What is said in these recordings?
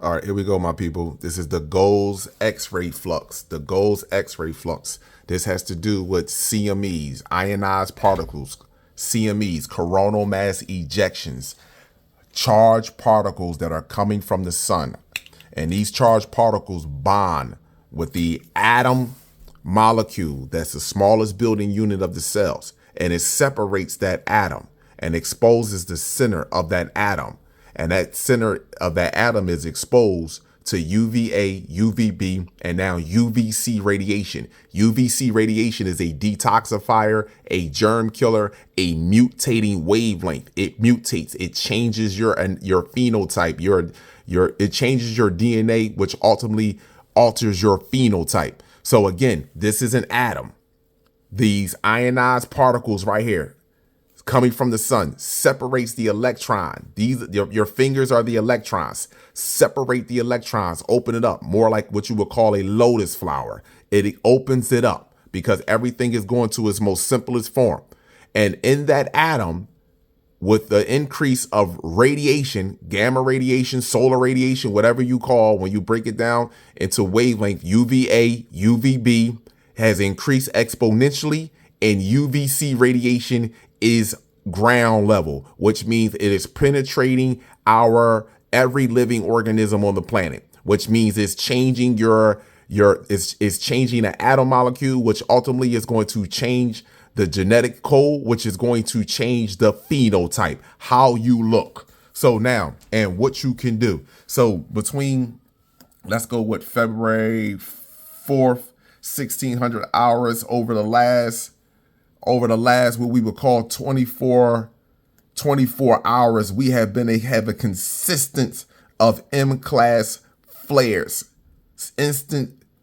All right, here we go, my people. This is the Goals X-ray flux. The Goals X-ray flux. This has to do with CMEs, ionized particles, CMEs, coronal mass ejections, charged particles that are coming from the sun. And these charged particles bond with the atom molecule that's the smallest building unit of the cells. And it separates that atom and exposes the center of that atom. And that center of that atom is exposed to UVA, UVB, and now UVC radiation. UVC radiation is a detoxifier, a germ killer, a mutating wavelength. It mutates. It changes your phenotype. It changes your DNA, which ultimately alters your phenotype. So again, this is an atom. These ionized particles right here, coming from the sun, separates the electron. Your fingers are the electrons. Separate the electrons, open it up, more like what you would call a lotus flower. It opens it up because everything is going to its most simplest form. And in that atom, with the increase of radiation, gamma radiation, solar radiation, whatever you call, when you break it down into wavelength, UVA, UVB has increased exponentially, and UVC radiation is ground level, which means it is penetrating our every living organism on the planet, which means it's changing it's changing an atom molecule, which ultimately is going to change the genetic code, which is going to change the phenotype, how you look. So now, and what you can do. So between, let's go with February 4th, 1600 hours over the last what we would call 24 hours, we have a consistent of M-class flares.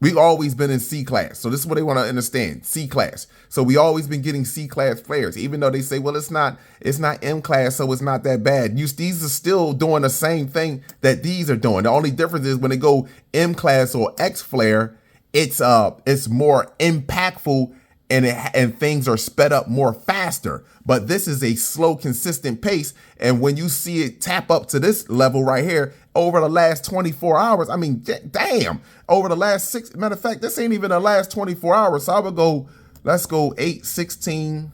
We've always been in C-class. So this is what they want to understand, C-class. So we always been getting C-class flares, even though they say, well, it's not M-class, so it's not that bad. These are still doing the same thing that these are doing. The only difference is when they go M-class or X-flare, it's more impactful, and things are sped up more faster. But this is a slow, consistent pace. And when you see it tap up to this level right here over the last 24 hours, I mean, damn, over the last matter of fact, this ain't even the last 24 hours. So I would go, let's go 8, 16.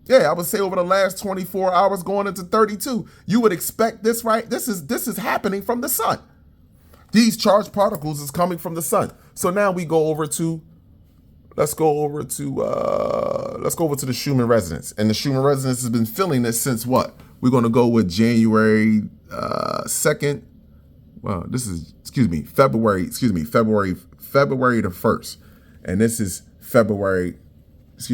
Yeah, I would say over the last 24 hours going into 32, you would expect this, right? This is happening from the sun. These charged particles is coming from the sun. So now we go over to, let's go over to the Schumann resonance. And the Schumann resonance has been feeling this since what? We're going to go with January 2nd. Well, February the 1st. And this is February the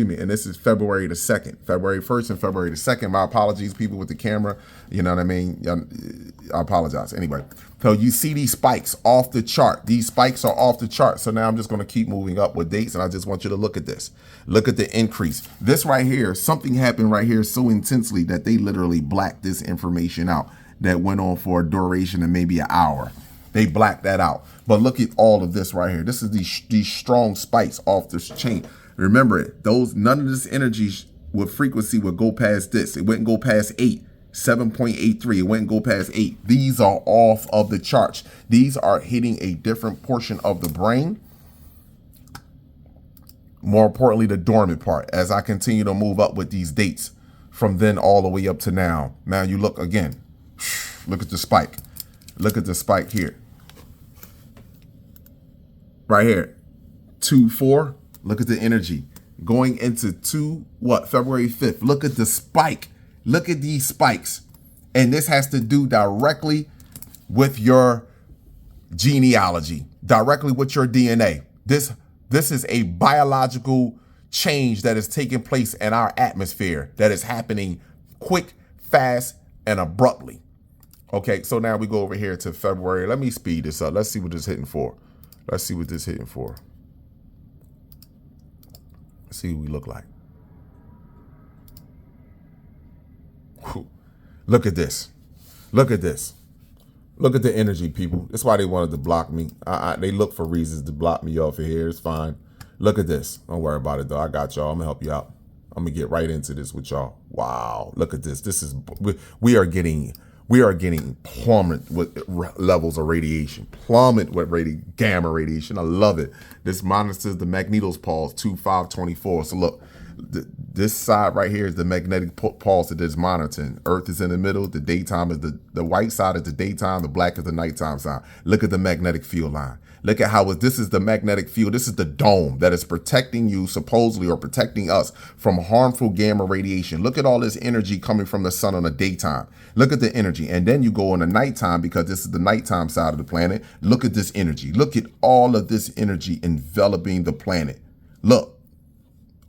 2nd, February 1st and February the 2nd. My apologies, people with the camera. You know what I mean? I apologize. Anyway, so you see these spikes off the chart. These spikes are off the chart. So now I'm just going to keep moving up with dates, and I just want you to look at this. Look at the increase. This right here, something happened right here so intensely that they literally blacked this information out that went on for a duration of maybe an hour. They blacked that out. But look at all of this right here. This is these strong spikes off this chain. Remember it, none of this energy with frequency would go past this. It wouldn't go past 8, 7.83. It wouldn't go past 8. These are off of the charts. These are hitting a different portion of the brain. More importantly, the dormant part. As I continue to move up with these dates from then all the way up to now. Now you look again. Look at the spike. Look at the spike here. Right here. 2-4. Look at the energy going into February 5th. Look at the spike. Look at these spikes. And this has to do directly with your genealogy, directly with your DNA. This is a biological change that is taking place in our atmosphere that is happening quick, fast, and abruptly. Okay, so now we go over here to February. Let me speed this up. Let's see what this is hitting for. See what we look like. Whew. Look at this. Look at this. Look at the energy, people. That's why they wanted to block me. They look for reasons to block me off of here. It's fine. Look at this. Don't worry about it, though. I got y'all. I'm going to help you out. I'm going to get right into this with y'all. Wow. Look at this. We are getting We are getting plummet with levels of radiation, plummet with gamma radiation. I love it. This monitors the magnetos pulse 2524. So look, this side right here is the magnetic pulse that is monitoring. Earth is in the middle. The daytime is the white side is the daytime. The black is the nighttime side. Look at the magnetic field line. Look at how this is the magnetic field. This is the dome that is protecting you supposedly, or protecting us from harmful gamma radiation. Look at all this energy coming from the sun on the daytime. Look at the energy. And then you go on the nighttime, because this is the nighttime side of the planet. Look at this energy. Look at all of this energy enveloping the planet. Look,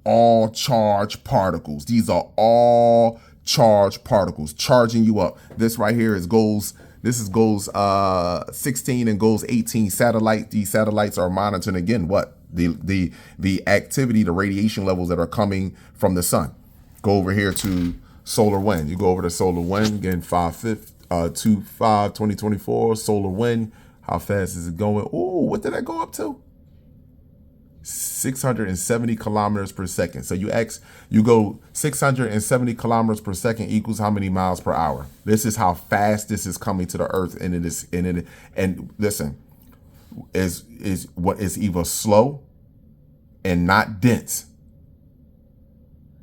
all charged particles. These are all charged particles charging you up. This right here is this is GOES 16 and GOES 18 satellite. These satellites are monitoring again what? The activity, the radiation levels that are coming from the sun. Go over here to solar wind. You go over to solar wind again, 2024 solar wind. How fast is it going? Oh, what did that go up to? 670 kilometers per second. So you go 670 kilometers per second equals how many miles per hour? This is how fast this is coming to the earth. And listen, is what is either slow and not dense.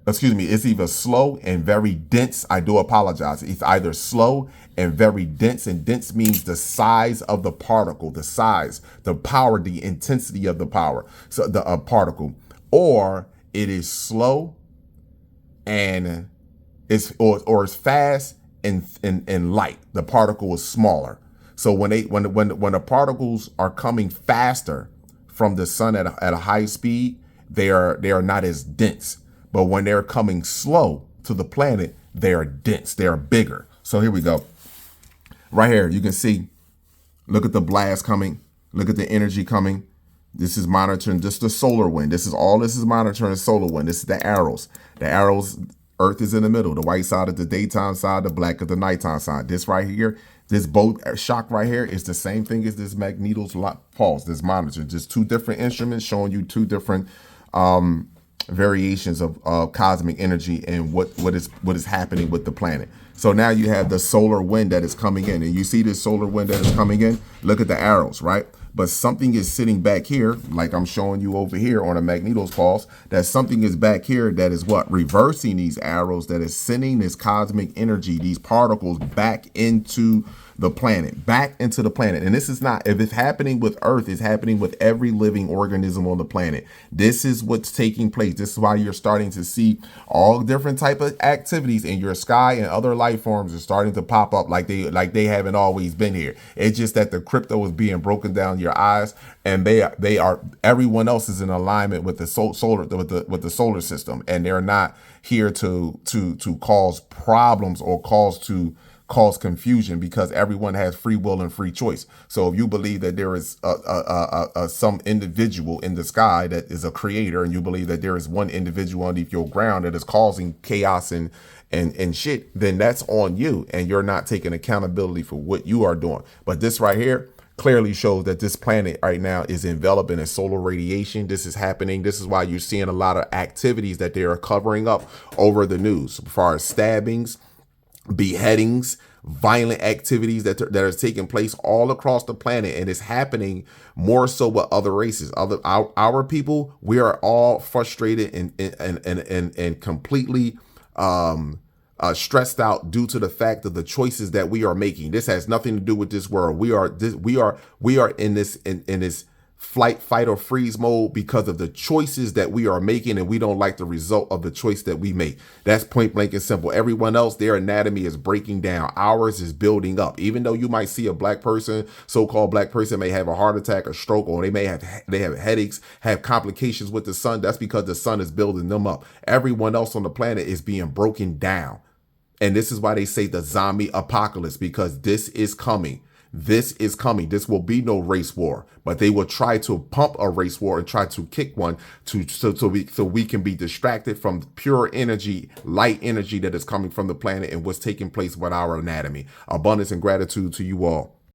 Excuse me, it's either slow and very dense. I do apologize. It's either slow and very dense, and dense means the size of the particle, the size, the power, the intensity of the power, so the particle, or it is slow and or it's fast and light. The particle is smaller. So when the particles are coming faster from the sun at a high speed, they are not as dense. But when they're coming slow to the planet, they are dense. They are bigger. So here we go. Right here, you can see, look at the blast coming. Look at the energy coming. This is monitoring just the solar wind. This is monitoring the solar wind. This is the arrows. The arrows, Earth is in the middle. The white side is the daytime side. The black is the nighttime side. This right here, this both shock right here is the same thing as this magnetos pulse, this monitor. Just two different instruments showing you two different variations of cosmic energy and what is happening with the planet. So now you have the solar wind that is coming in, and you see this solar wind that is coming in. Look at the arrows, right? But something is sitting back here, like I'm showing you over here on a magnetos pulse, that something is back here that is what? Reversing these arrows, that is sending this cosmic energy, these particles back into the planet. And this is not, if it's happening with Earth, it's happening with every living organism on the planet. This is what's taking place. This is why you're starting to see all different type of activities in your sky, and other life forms are starting to pop up like they haven't always been here. It's just that the crypto is being broken down your eyes, and everyone else is in alignment with the solar system, and they're not here to cause problems or cause confusion, because everyone has free will and free choice. So if you believe that there is some individual in the sky that is a creator, and you believe that there is one individual underneath your ground that is causing chaos and shit, then that's on you, and you're not taking accountability for what you are doing. But this right here clearly shows that this planet right now is enveloped in a solar radiation. This is happening. This is why you're seeing a lot of activities that they are covering up over the news, as far as stabbings, beheadings, violent activities that are taking place all across the planet. And it's happening more so with other races. Our people, we are all frustrated and completely stressed out due to the fact of the choices that we are making. This has nothing to do with this world. We are in this flight, fight, or freeze mode because of the choices that we are making, and we don't like the result of the choice that we make. That's point blank and simple. Everyone else, their anatomy is breaking down. Ours is building up. Even though you might see a black person, so-called black person, may have a heart attack or stroke, or they have headaches, have complications with the sun, that's because the sun is building them up. Everyone else on the planet is being broken down. And this is why they say the zombie apocalypse, because this is coming. This is coming. This will be no race war, but they will try to pump a race war and try to kick one so we can be distracted from pure energy, light energy that is coming from the planet and what's taking place with our anatomy. Abundance and gratitude to you all.